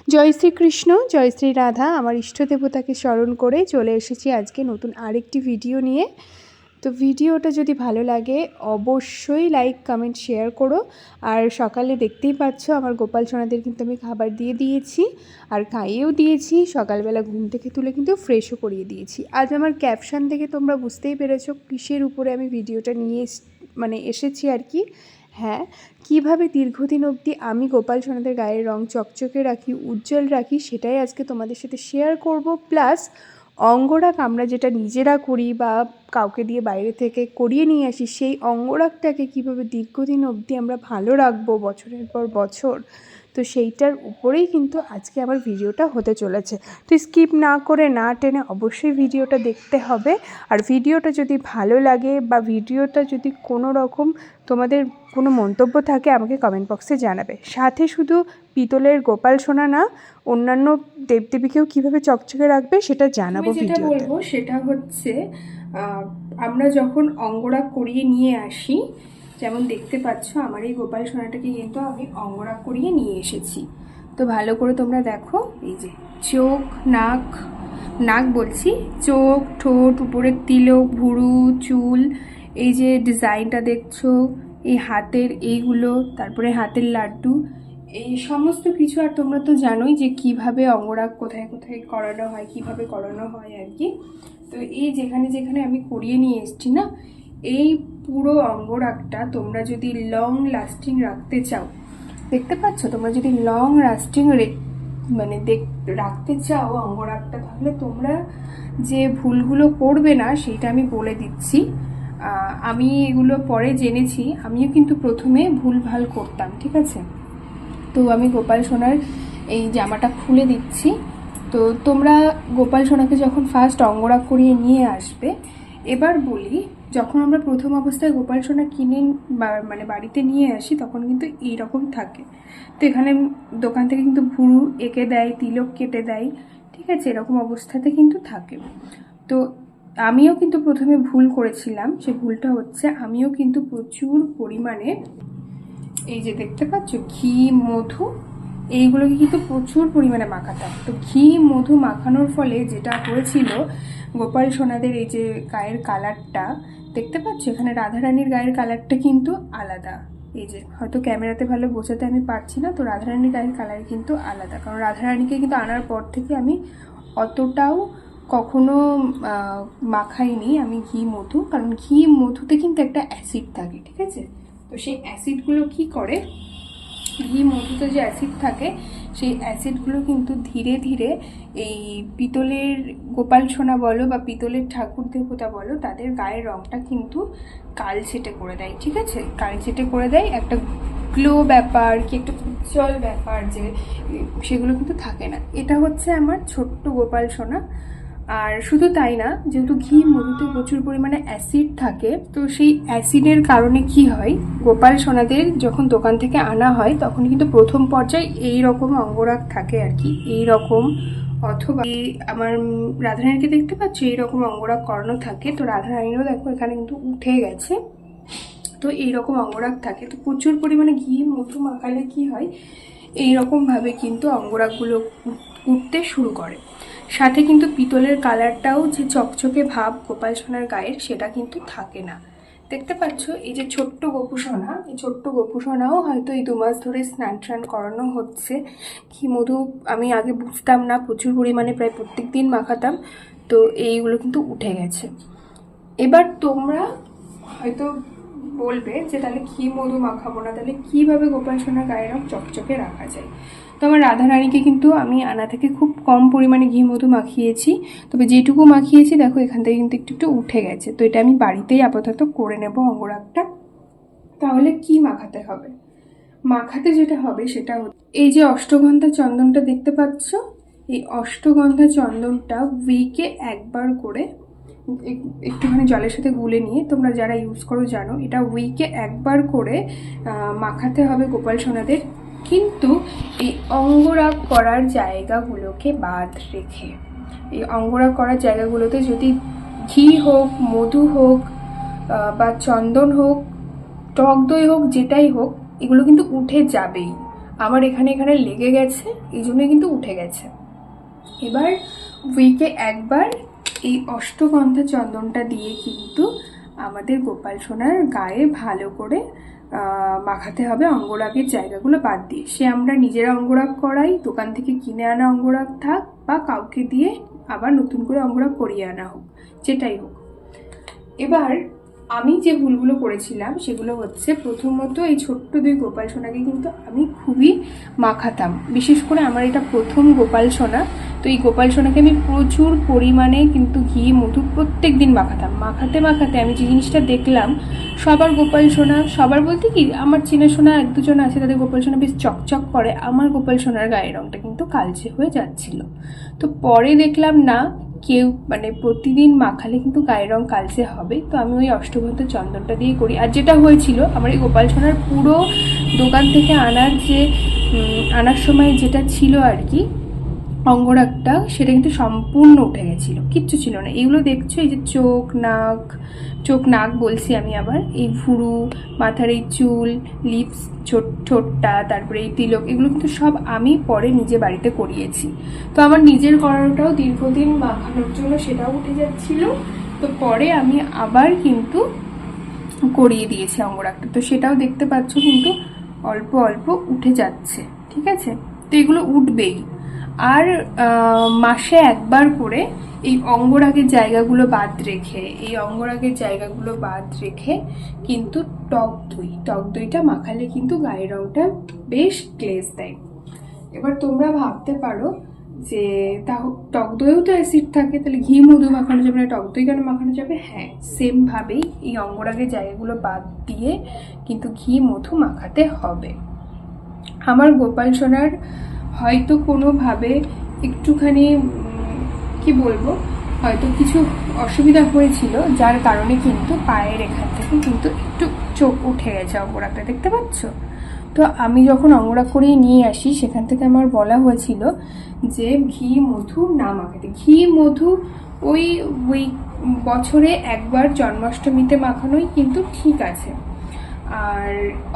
জয় শ্রীকৃষ্ণ, জয় শ্রী রাধা। আমার ইষ্ট দেবতাকে স্মরণ করে চলে এসেছি আজকে নতুন আরেকটি ভিডিও নিয়ে। তো ভিডিওটা যদি ভালো লাগে অবশ্যই লাইক, কমেন্ট, শেয়ার করো। আর সকালে দেখতেই পাচ্ছ আমার গোপাল সোনাদের কিন্তু আমি খাবার দিয়ে দিয়েছি আর খাইয়েও দিয়েছি। সকালবেলা ঘুম থেকে তুলে কিন্তু ফ্রেশও করিয়ে দিয়েছি। আজ আমার ক্যাপশন থেকে তোমরা বুঝতেই পেরেছো কিসের উপরে আমি ভিডিওটা নিয়ে এসেছি আর কি। হ্যাঁ, কীভাবে দীর্ঘদিন অবধি আমি গোপাল সোনাদের গায়ের রং চকচকে রাখি, উজ্জ্বল রাখি, সেটাই আজকে তোমাদের সাথে শেয়ার করব। প্লাস অঙ্গরাগ আমরা যেটা নিজেরা করি বা কাউকে দিয়ে বাইরে থেকে করিয়ে নিয়ে আসি, সেই অঙ্গরাগটাকে কীভাবে দীর্ঘদিন অবধি আমরা ভালো রাখবো বছরের পর বছর, তো সেইটার উপরেই কিন্তু আজকে আমার ভিডিওটা হতে চলেছে। তো স্কিপ না করে না টেনে অবশ্যই ভিডিওটা দেখতে হবে। আর ভিডিওটা যদি ভালো লাগে বা ভিডিওটা যদি কোনো রকম তোমাদের কোনো মন্তব্য থাকে আমাকে কমেন্ট বক্সে জানাবে। সাথে শুধু পিতলের গোপাল সোনা না, অন্যান্য দেবদেবীকেও কীভাবে চকচকে রাখবে সেটা জানাবো ভিডিওতে। যেটা বলবো সেটা হচ্ছে আমরা যখন অঙ্গরাগ করিয়ে নিয়ে আসি, যেমন দেখতে পাচ্ছ আমার এই গোপাল সোনাটাকে কিন্তু আমি অঙ্গরাগ করিয়ে নিয়ে এসেছি। তো ভালো করে তোমরা দেখো, এই যে চোখ, নাক বলছি, চোখ, ঠোঁট, উপরের তিলক, ভুরু, চুল, এই যে ডিজাইনটা দেখছো, এই হাতের এইগুলো, তারপরে হাতের লাড্ডু, এই সমস্ত কিছু। আর তোমরা তো জানোই যে কিভাবে অঙ্গরাগ কোথায় কোথায় করানো হয়, কিভাবে করানো হয় আর কি। তো এই যেখানে যেখানে আমি করিয়ে নিয়ে এসেছি না, এই পুরো অঙ্গরাগটা তোমরা যদি লং লাস্টিং রাখতে চাও, দেখতে পাচ্ছ, তোমরা যদি লং লাস্টিং রাখতে চাও অঙ্গরাগটা, তাহলে তোমরা যে ভুলগুলো করবে না সেইটা আমি বলে দিচ্ছি। আমি এগুলো পরে জেনেছি, আমিও কিন্তু প্রথমে ভুলভাল করতাম, ঠিক আছে। তো আমি গোপাল সোনার এই জামাটা খুলে দিচ্ছি। তো তোমরা গোপাল সোনাকে যখন ফার্স্ট অঙ্গরাগ করিয়ে নিয়ে আসবে, এবার বলি, যখন আমরা প্রথম অবস্থায় গোপাল সোনা কিনে বাড়িতে নিয়ে আসি তখন কিন্তু এইরকম থাকে। তো এখানে দোকান থেকে কিন্তু ভুরু এঁকে দেয়, তিলক কেটে দেয়, ঠিক আছে, এরকম অবস্থাতে কিন্তু থাকে। তো আমিও কিন্তু প্রথমে ভুল করেছিলাম। সে ভুলটা হচ্ছে আমিও কিন্তু প্রচুর পরিমাণে এই যে দেখতে পাচ্ছ ঘি, মধু, এইগুলোকে কিন্তু প্রচুর পরিমাণে মাখাতাম। তো ঘি, মধু মাখানোর ফলে যেটা হয়েছিল, গোপাল সোনাদের এই যে গায়ের কালারটা দেখতে পাচ্ছ, এখানে রাধারানীর গায়ের কালারটা কিন্তু আলাদা। এই যে হয়তো ক্যামেরাতে ভালো বোঝাতে আমি পারছি না, তো রাধারানীর গায়ের কালার কিন্তু আলাদা, কারণ রাধারানীকে কিন্তু আনার পর থেকে আমি অতটাও কখনো মাখাইনি আমি ঘি, মধু, কারণ ঘি, মধুতে কিন্তু একটা অ্যাসিড থাকে, ঠিক আছে। তো সেই অ্যাসিডগুলো কি করে, ঘি, মধুতে যে অ্যাসিড থাকে, সেই অ্যাসিডগুলো কিন্তু ধীরে ধীরে এই পিতলের গোপাল সোনা বলো বা পিতলের ঠাকুর দেবতা বলো, তাদের গায়ের রঙটা কিন্তু কালচেটে করে দেয়, ঠিক আছে। কালচেটে করে দেয়, একটা গ্লো ব্যাপার কি একটা উজ্জ্বল ব্যাপার যে সেগুলো কিন্তু থাকে না। এটা হচ্ছে আমার ছোট্ট গোপাল সোনা। আর শুধু তাই না, যেহেতু ঘি, মধুতে প্রচুর পরিমাণে অ্যাসিড থাকে, তো সেই অ্যাসিডের কারণে কি হয়, গোপাল সোনাদের যখন দোকান থেকে আনা হয় তখন কিন্তু প্রথম পর্যায়ে এই রকম অঙ্গরাগ থাকে আর কি, এই রকম, অথবা আমার রাধারানীকে দেখতে পাচ্ছ এইরকম অঙ্গরাগ করানো থাকে। তো রাধারানীরও দেখো এখানে কিন্তু উঠে গেছে। তো এইরকম অঙ্গরাগ থাকে। তো প্রচুর পরিমাণে ঘি, মধু মাখালে কি হয়, এইরকমভাবে কিন্তু অঙ্গরাগগুলো উঠতে শুরু করে। সাথে কিন্তু পিতলের কালারটাও যে চকচকে ভাব গোপাল সোনার গায়ের, সেটা কিন্তু থাকে না। দেখতে পাচ্ছ এই যে ছোট্ট গোপুসোনা, এই ছোট্ট গোপুসোনাও হয়তো এই 2 মাস ধরে স্নান করানো হচ্ছে। ঘি, মধু আমি আগে বুঝতাম না, প্রচুর পরিমাণে প্রায় প্রত্যেক দিন মাখাতাম, তো এইগুলো কিন্তু উঠে গেছে। এবার তোমরা হয়তো বলবে যে তাহলে ঘি, মধু মাখাবো না, তাহলে কিভাবে গোপাল সোনার গায়ের রং চকচকে রাখা যায়। তো আমার রাধারানীকে কিন্তু আমি আনা থেকে খুব কম পরিমাণে ঘি, মধু মাখিয়েছি, তবে যেটুকু মাখিয়েছি দেখো এখান থেকে কিন্তু একটু একটু উঠে গেছে। তো এটা আমি বাড়িতেই আপাতত করে নেব অঙ্গরাগটা। তাহলে কি মাখাতে হবে, মাখাতে যেটা হবে সেটা এই যে অষ্টগন্ধা চন্দনটা দেখতে পাচ্ছ, এই অষ্টগন্ধা চন্দনটা উইকে একবার করে একটুখানি জলের সাথে গুলে নিয়ে, তোমরা যারা ইউজ করো জানো, এটা উইকে একবার করে মাখাতে হবে গোপাল সোনাদের, কিন্তু এই অঙ্গরাগ করার জায়গাগুলোকে বাদ রেখে। এই অঙ্গরাগ করার জায়গাগুলোতে যদি ঘি হোক, মধু হোক বা চন্দন হোক, টক দই হোক, যেটাই হোক, এগুলো কিন্তু উঠে যাবেই। আমার এখানে এখানে লেগে গেছে, এই জন্যই কিন্তু উঠে গেছে। এবার উইকে একবার এই অষ্টগন্ধা চন্দনটা দিয়ে কিন্তু আমাদের গোপাল সোনার গায়ে ভালো করে মাখাতে হবে অঙ্গরাগের জায়গাগুলো বাদ দিয়ে। সে আমরা নিজেরা অঙ্গরাগ করাই, দোকান থেকে কিনে আনা অঙ্গরাগ থাক, বা কাউকে দিয়ে আবার নতুন করে অঙ্গরাগ করিয়ে আনা হোক, যেটাই হোক। এবার আমি যে ভুলগুলো করেছিলাম সেগুলো হচ্ছে, প্রথমত এই ছোট্ট 2 গোপাল সোনাকে কিন্তু আমি খুবই মাখাতাম। বিশেষ করে আমার এটা প্রথম গোপাল সোনা, তো এই গোপাল সোনাকে আমি প্রচুর পরিমাণে কিন্তু ঘি মধু প্রত্যেক দিন মাখাতাম। মাখাতে মাখাতে আমি যে জিনিসটা দেখলাম, সবার গোপাল সোনা, সবার বলতে কি আমার চেনাশোনা 1-2 জন আছে, তাদের গোপাল সোনা বেশ চকচক করে, আমার গোপাল সোনার গায়ের রঙটা কিন্তু কালচে হয়ে যাচ্ছিল। তো পরে দেখলাম না, কেউ মানে প্রতিদিন মাখালে কিন্তু গায়ের রং কালচে হবে, তো আমি ওই অষ্টগন্ধা চন্দনটা দিয়ে করি। আর যেটা হয়েছিল, আমার এই গোপাল সোনার পুরো দোকান থেকে আনার সময় যেটা ছিল আর কি অঙ্গরাগটা, সেটা কিন্তু সম্পূর্ণ উঠে গেছিল, কিচ্ছু ছিল না। এগুলো দেখছো, এই যে চোখ নাক বলছি আমি আবার, এই ভুরু, মাথার এই চুল, লিপস, ঠোঁটটা, তারপরে এই তিলক, এগুলো কিন্তু সব আমি পরে নিজে বাড়িতে করিয়েছি। তো আমার নিজের করানোটাও দীর্ঘদিন মাখানোর জন্য সেটাও উঠে যাচ্ছিল, তো পরে আমি আবার কিন্তু করিয়ে দিয়েছি অঙ্গরাগটা। তো সেটাও দেখতে পাচ্ছ কিন্তু অল্প অল্প উঠে যাচ্ছে, ঠিক আছে? তো এগুলো উঠবেই। আর মাসে একবার করে এই অঙ্গরাগের জায়গাগুলো বাদ রেখে কিন্তু টক দইটা মাখালে কিন্তু গায়ের রংটা বেশ গ্লেজ দেয়। এবার তোমরা ভাবতে পারো যে টক দইও তো অ্যাসিড থাকে, তাহলে ঘি মধু মাখানো যাবে না, টক দই কেন মাখানো যাবে? হ্যাঁ, সেমভাবেই এই অঙ্গরাগের জায়গাগুলো বাদ দিয়ে কিন্তু ঘি মধু মাখাতে হবে। আমার গোপাল সোনার হয়তো কোনোভাবে একটুখানি কি বলবো, হয়তো কিছু অসুবিধা হয়েছিল, যার কারণে কিন্তু পায়ের এখান থেকে কিন্তু একটু চোখ উঠে গেছে অঙ্গরাগটা, দেখতে পাচ্ছ? তো আমি যখন অঙ্গরাগ করিয়ে নিয়ে আসি, সেখান থেকে আমার বলা হয়েছিল যে ঘি মধু না মাখাতে। ঘি মধু ওই বছরে একবার জন্মাষ্টমীতে মাখানোই কিন্তু ঠিক আছে। আর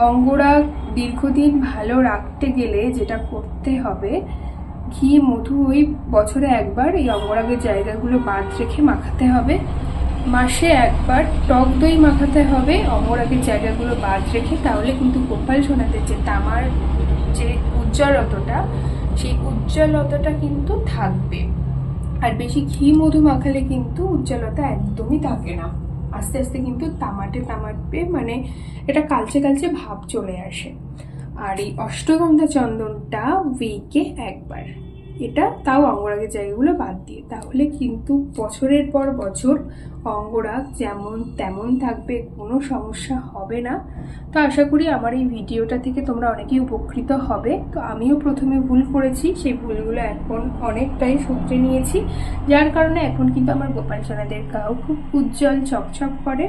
অঙ্গরাগ দীর্ঘদিন ভালো রাখতে গেলে যেটা করতে হবে, ঘি মধু ওই বছরে একবার এই অঙ্গরাগের জায়গাগুলো বাদ রেখে মাখাতে হবে। মাসে একবার টক দই মাখাতে হবে অঙ্গরাগের জায়গাগুলো বাদ রেখে, তাহলে কিন্তু গোপাল সোনাদের যে তামার যে উজ্জ্বলতাটা, সেই উজ্জ্বলতাটা কিন্তু থাকবে। আর বেশি ঘি মধু মাখালে কিন্তু উজ্জ্বলতা একদমই থাকে না, আস্তে আস্তে কিন্তু তামাটে মানে এটা কালচে কালচে ভাব চলে আসে। আর এই অষ্টগন্ধা চন্দনটা উইকে একবার, এটা তাও অঙ্গরাগের জায়গাগুলো বাদ দিয়ে, তাহলে কিন্তু বছরের পর বছর অঙ্গরাগ যেমন তেমন থাকবে, কোনো সমস্যা হবে না। তো আশা করি আমার এই ভিডিওটা থেকে তোমরা অনেকেই উপকৃত হবে। তো আমিও প্রথমে ভুল করেছি, সেই ভুলগুলো এখন অনেকটাই শুধরে নিয়েছি, যার কারণে এখন কিন্তু আমার গোপাল সোনাদের গাও খুব উজ্জ্বল চকচক করে,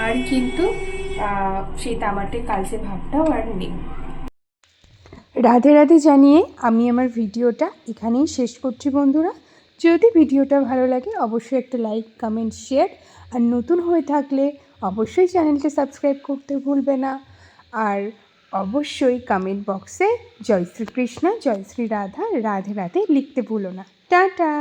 আর কিন্তু সেই তামাটে কালচে ভাবটাও আর নেই। রাধে রাধে জানিয়ে আমি আমার ভিডিওটা এখানেই শেষ করছি বন্ধুরা। যদি ভিডিওটা ভালো লাগে অবশ্যই একটা লাইক, কমেন্ট, শেয়ার, আর নতুন হয়ে থাকলে অবশ্যই চ্যানেলটা সাবস্ক্রাইব করতে ভুলবে না। আর অবশ্যই কমেন্ট বক্সে জয় শ্রীকৃষ্ণ, জয় শ্রী রাধা, রাধে রাধে লিখতে ভুলো না। টাটা।